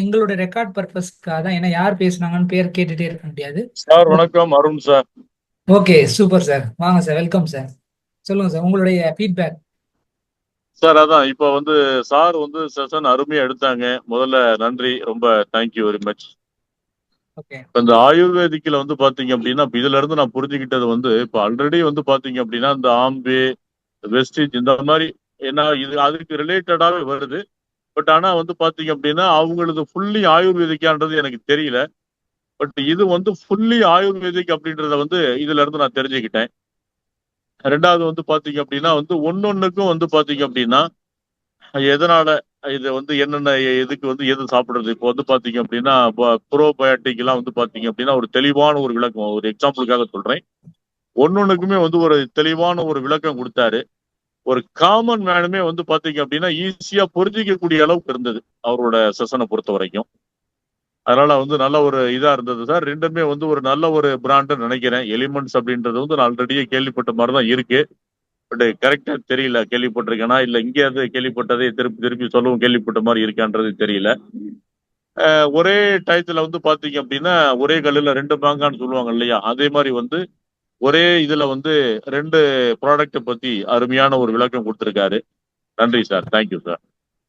எங்களோட ரெக்கார்ட் பர்பஸ்க்காக தான். ஏன்னா யார் பேசுனாங்கன்னு பேர் கேட்டுட்டே இருக்க முடியாது. சார் வணக்கம். Arun sir. Okay, super sir. வாங்க சார், வெல்கம் சார். சொல்லுங்க சார் உங்களுடைய ஃபீட்பேக். சார் அதான் இப்ப சார் செஷன் அருமையா எடுத்தாங்க. முதல்ல நன்றி, ரொம்ப தேங்க்யூ வெரி மச். ஓகே. இந்த ஆயுர்வேதிக்ல பாத்தீங்க அப்படின்னா இப்ப இதுல இருந்து நான் புரிஞ்சுக்கிட்டது இப்ப ஆல்ரெடி பாத்தீங்க அப்படின்னா இந்த ஆம்பே வெஸ்டிஜ் இந்த மாதிரி என்ன இது அதுக்கு ரிலேட்டடாவே வருது. பட் ஆனா பாத்தீங்க அப்படின்னா அவங்களது ஃபுல்லி ஆயுர்வேதிக்கான்றது எனக்கு தெரியல. பட் இது ஃபுல்லி ஆயுர்வேதிக் அப்படின்றத இதுல இருந்து நான் தெரிஞ்சுக்கிட்டேன். ரெண்டாவது பாத்தீங்க அப்படின்னா ஒன்னொன்னுக்கும் பாத்தீங்க அப்படின்னா எதனால இது என்னென்ன இதுக்கு எது சாப்பிடுறது இப்போ பாத்தீங்க அப்படின்னா ப்ரோபயோட்டிக் எல்லாம் பாத்தீங்க அப்படின்னா ஒரு தெளிவான ஒரு விளக்கம், ஒரு எக்ஸாம்பிளுக்காக சொல்றேன். ஒன்னொன்னுக்குமே ஒரு தெளிவான ஒரு விளக்கம் கொடுத்தாரு. ஒரு காமன் மேனுமே பாத்தீங்க அப்படின்னா ஈஸியா புரிஞ்சிக்கக்கூடிய அளவுக்கு இருந்தது அவரோட செஷனை பொறுத்த வரைக்கும். அதனால நல்ல ஒரு இதா இருந்தது சார். ரெண்டுமே ஒரு நல்ல ஒரு பிராண்ட் நினைக்கிறேன். எலிமெண்ட்ஸ் அப்படின்றது நான் ஆல்ரெடியே கேள்விப்பட்ட மாதிரி தான் இருக்கு. பட் கரெக்டா தெரியல, கேள்விப்பட்டிருக்கேனா இல்ல இங்கே அது கேள்விப்பட்டதே திருப்பி திருப்பி சொல்லவும் கேள்விப்பட்ட மாதிரி இருக்கான்றது தெரியல. ஒரே டயத்துல பாத்தீங்க அப்படின்னா ஒரே கல்லுல ரெண்டு மாங்கான்னு சொல்லுவாங்க இல்லையா, அதே மாதிரி ஒரே இதுல ரெண்டு ப்ராடக்ட பத்தி அருமையான ஒரு விளக்கம் கொடுத்திருக்காரு. நன்றி சார், தேங்க்யூ சார்.